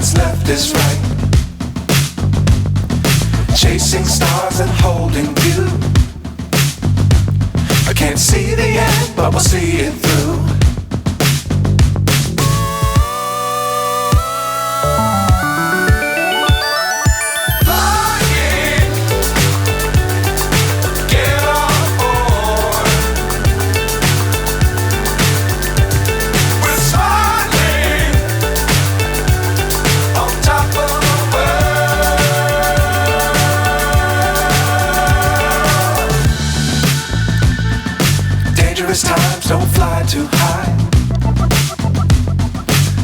what's left is right. Chasing stars and holding you. I can't see the end, but we'll see it through. Times don't fly too high.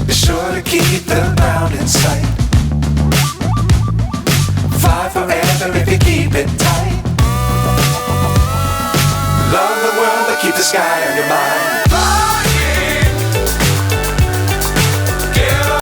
Be sure to keep the ground in sight. Fly forever if you keep it tight. Love the world but keep the sky on your mind.